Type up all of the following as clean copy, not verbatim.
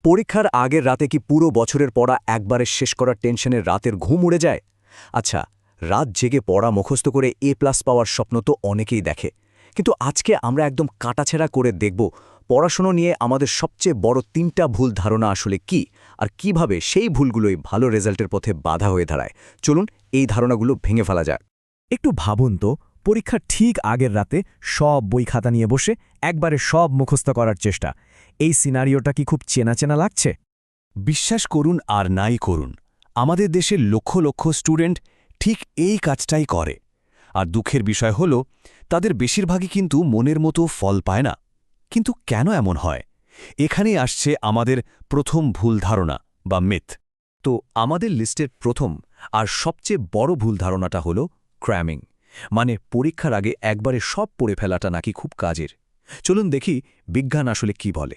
পরীক্ষার আগের রাতে কি পুরো বছরের পড়া একবারে শেষ করার টেনশনে রাতের ঘুম উড়ে যায়? আচ্ছা, রাত জেগে পড়া মুখস্থ করে A+ পাওয়ার স্বপ্ন তো অনেকেই দেখে, কিন্তু আজকে আমরা একদম কাটাছেঁড়া করে দেখব পড়াশোনা নিয়ে আমাদের সবচেয়ে বড় ৩টা ভুল ধারণা আসলে কি, আর কিভাবে সেই ভুলগুলোই ভালো রেজাল্টের পথে বাধা হয়ে দাঁড়ায়। চলুন এই ধারণাগুলো ভেঙে ফেলা যাক। একটু ভাবুন তো, পরীক্ষার ঠিক আগের রাতে সব বই খাতা নিয়ে বসে একবারে সব মুখস্থ করার চেষ্টা। এই সিনারিওটা কি খুব চেনা চেনা লাগছে? বিশ্বাস করুন আর নাই করুন, আমাদের দেশের লক্ষ লক্ষ স্টুডেন্ট ঠিক এই কাজটাই করে। আর দুঃখের বিষয় হল, তাদের বেশিরভাগই কিন্তু মনের মতো ফল পায় না। কিন্তু কেন এমন হয়? এখানেই আসছে আমাদের প্রথম ভুল ধারণা বা মিথ। তো আমাদের লিস্টের প্রথম আর সবচেয়ে বড় ভুল ধারণাটা হলো ক্র্যামিং, মানে পরীক্ষার আগে একবারে সব পড়ে ফেলাটা নাকি খুব কাজের। চলুন দেখি বিজ্ঞান আসলে কি বলে।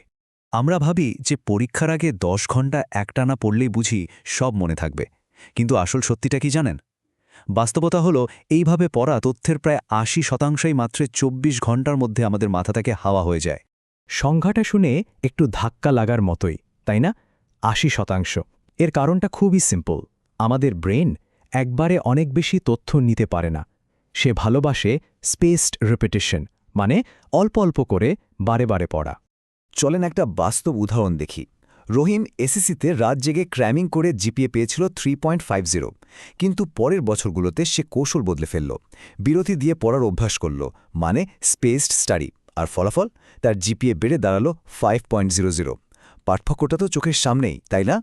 আমরা ভাবি যে পরীক্ষার আগে 10 ঘন্টা একটানা পড়লেই বুঝি সব মনে থাকবে, কিন্তু আসল সত্যিটা কি জানেন? বাস্তবতা হলো এইভাবে পড়া তথ্যের প্রায় ৮০% মাত্র ২৪ ঘন্টার মধ্যে আমাদের মাথা থেকে হাওয়া হয়ে যায়। সংখ্যাটা শুনে একটু ধাক্কা লাগার মতোই, তাই না? ৮০%। এর কারণটা খুবই সিম্পল। আমাদের ব্রেন একবারে অনেক বেশি তথ্য নিতে পারে না। সে ভালোবাসে স্পেসড রিপিটিশন, মানে অল্প অল্প করে বারে বারে পড়া। চলেন একটা বাস্তব উদাহরণ দেখি। রহিম এসএসসিতে রাত জেগে ক্র্যামিং করে জিপিএ পেয়েছিল 3.50, কিন্তু পরের বছরগুলোতে সে কৌশল বদলে ফেলল, বিরতি দিয়ে পড়ার অভ্যাস করল, মানে স্পেসড স্টাডি। আর ফলাফল, তার জিপিএ বেড়ে দাঁড়ালো 5.00। পার্থক্যটা তো চোখের সামনেই, তাই না?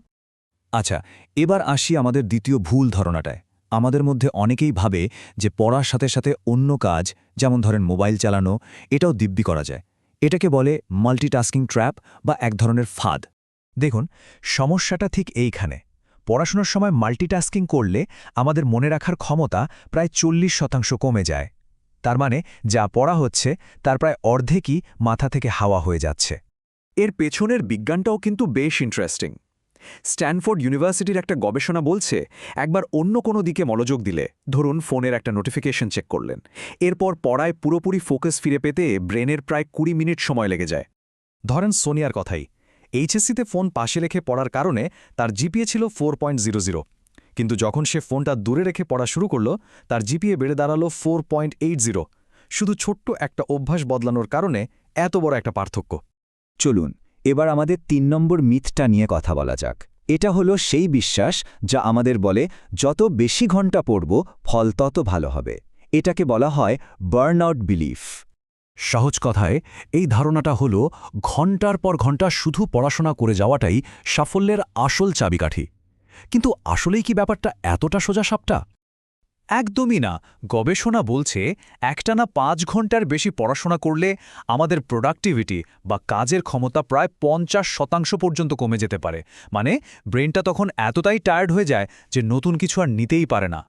আচ্ছা, এবার আসি আমাদের দ্বিতীয় ভুল ধারণাটায়। আমাদের মধ্যে অনেকেই ভাবে যে পড়ার সাথে সাথে অন্য কাজ, যেমন ধরেন মোবাইল চালানো, এটাও দিব্যি করা যায়। এটাকে বলে মাল্টিটাস্কিং ট্র্যাপ বা এক ধরনের ফাঁদ। দেখুন, সমস্যাটা ঠিক এইখানে। পড়াশোনার সময় মাল্টিটাস্কিং করলে আমাদের মনে রাখার ক্ষমতা প্রায় ৪০% কমে যায়। তার মানে যা পড়া হচ্ছে তার প্রায় অর্ধেকই মাথা থেকে হাওয়া হয়ে যাচ্ছে। এর পেছনের বিজ্ঞানটাও কিন্তু বেশ ইন্টারেস্টিং। স্ট্যানফোর্ড ইউনিভার্সিটির একটা গবেষণা বলছে, একবার অন্য কোনো দিকে মনোযোগ দিলে, ধরুন ফোনের একটা নোটিফিকেশন চেক করলেন, এরপর পড়ায় পুরোপুরি ফোকাস ফিরে পেতে ব্রেনের প্রায় ২০ মিনিট সময় লেগে যায়। ধরেন সোনিয়ার কথাই। এইচএসসিতে ফোন পাশে রেখে পড়ার কারণে তার জিপিএ ছিল 4.00, কিন্তু যখন সে ফোনটা দূরে রেখে পড়া শুরু করল, তার জিপিএ বেড়ে দাঁড়ালো 4.80। শুধু ছোট্ট একটা অভ্যাস বদলানোর কারণে এত বড় একটা পার্থক্য। চলুন এবার আমাদের ৩ নম্বর মিথটা নিয়ে কথা বলা যাক। এটা হলো সেই বিশ্বাস যা আমাদের বলে যত বেশি ঘন্টা পড়ব ফল তত ভালো হবে। এটাকে বলা হয় বার্নআউট বিলিফ। সহজ কথায় এই ধারণাটা হল, ঘন্টার পর ঘন্টা শুধু পড়াশোনা করে যাওয়াটাই সাফল্যের আসল চাবিকাঠি। কিন্তু আসলেই কি ব্যাপারটা এতটা সোজাসাপটা? একদমই না। গবেষণা বলছে একটানা ৫ ঘন্টার বেশি পড়াশোনা করলে আমাদের প্রোডাক্টিভিটি বা কাজের ক্ষমতা প্রায় ৫০% পর্যন্ত কমে যেতে পারে। মানে ব্রেনটা তখন এতটাই টায়ার্ড হয়ে যায় যে নতুন কিছু আর নিতেই পারে না।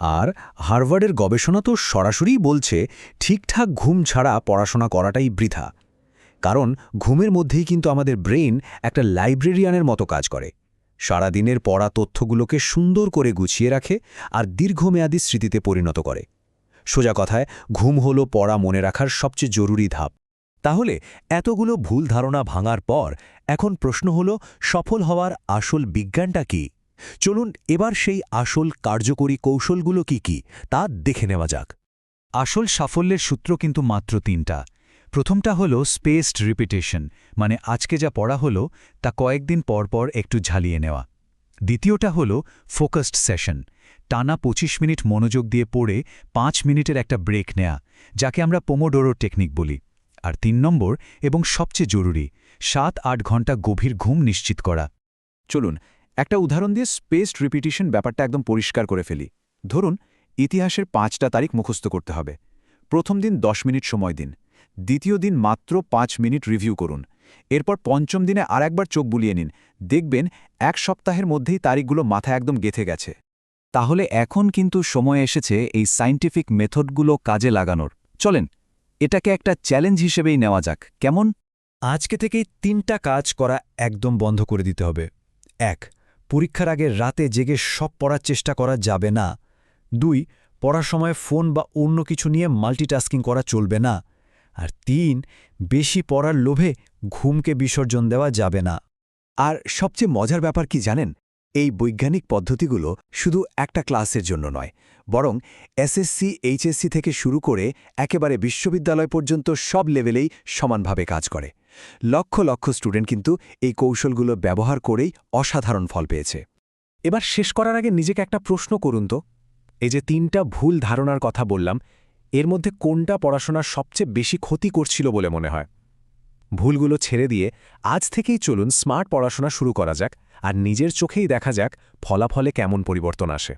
আর হার্ভার্ডের গবেষণা তো সরাসরি বলছে, ঠিকঠাক ঘুম ছাড়া পড়াশোনা করাটাই বৃথা। কারণ ঘুমের মধ্যেই কিন্তু আমাদের ব্রেন একটা লাইব্রেরিয়ানের মতো কাজ করে। সারাদিনের পড়া তথ্যগুলোকে সুন্দর করে গুছিয়ে রাখে আর দীর্ঘমেয়াদী স্মৃতিতে পরিণত করে। সোজা কথায়, ঘুম হলো পড়া মনে রাখার সবচেয়ে জরুরি ধাপ। তাহলে এতগুলো ভুল ধারণা ভাঙার পর এখন প্রশ্ন হলো, সফল হওয়ার আসল বিজ্ঞানটা কি? চলুন এবার সেই আসল কার্যকরী কৌশলগুলো কি কি তা দেখে নেওয়া যাক। আসল সাফল্যের সূত্র কিন্তু মাত্র ৩টা। প্রথমটা হলো স্পেসড রিপিটেশন, মানে আজকে যা পড়া হলো তা কয়েকদিন পর পর একটু ঝালিয়ে নেওয়া। দ্বিতীয়টা হলো ফোকাসড সেশন, টানা ২৫ মিনিট মনোযোগ দিয়ে পড়ে ৫ মিনিটের একটা ব্রেক নেয়া, যাকে আমরা পোমোডোরো টেকনিক বলি। আর ৩ নম্বর এবং সবচেয়ে জরুরি, ৭-৮ ঘন্টা গভীর ঘুম নিশ্চিত করা। চলুন একটা উদাহরণ দিয়ে স্পেসড রিপিটিশন ব্যাপারটা একদম পরিষ্কার করে ফেলি। ধরুন ইতিহাসের ৫টা তারিখ মুখস্থ করতে হবে। প্রথম দিন ১০ মিনিট সময় দিন, দ্বিতীয় দিন মাত্র ৫ মিনিট রিভিউ করুন, এরপর পঞ্চম দিনে আরেকবার চোখ বুলিয়ে নিন। দেখবেন ১ সপ্তাহের মধ্যেই তারিখগুলো মাথায় একদম গেঁথে গেছে। তাহলে এখন কিন্তু সময় এসেছে এই সায়েন্টিফিক মেথডগুলো কাজে লাগানোর। চলেন এটাকে একটা চ্যালেঞ্জ হিসেবেই নেওয়া যাক, কেমন? আজকে থেকেই ৩টা কাজ করা একদম বন্ধ করে দিতে হবে। ১. পরীক্ষার আগে রাতে জেগে সব পড়ার চেষ্টা করা যাবে না। ২. পড়ার সময় ফোন বা অন্য কিছু নিয়ে মাল্টিটাস্কিং করা চলবে না। আর ৩. বেশি পড়ার লোভে ঘুমকে বিসর্জন দেওয়া যাবে না। আর সবচেয়ে মজার ব্যাপার কি জানেন, এই বৈজ্ঞানিক পদ্ধতিগুলো শুধু একটা ক্লাসের জন্য নয়, বরং এসএসসি এইচএসসি থেকে শুরু করে একেবারে বিশ্ববিদ্যালয় পর্যন্ত সব লেভেলেই সমানভাবে কাজ করে। লক্ষ লক্ষ স্টুডেন্ট কিন্তু এই কৌশলগুলো ব্যবহার করেই অসাধারণ ফল পেয়েছে। এবার শেষ করার আগে নিজেকে একটা প্রশ্ন করুন তো, এই যে 3টা ভুল ধারণার কথা বললাম, এর মধ্যে কোনটা পড়াশোনার সবচেয়ে বেশি ক্ষতি করছিল বলে মনে হয়? ভুলগুলো ছেড়ে দিয়ে আজ থেকেই চলুন স্মার্ট পড়াশোনা শুরু করা যাক, আর নিজের চোখেই দেখা যাক ফলাফলে কেমন পরিবর্তন আসে।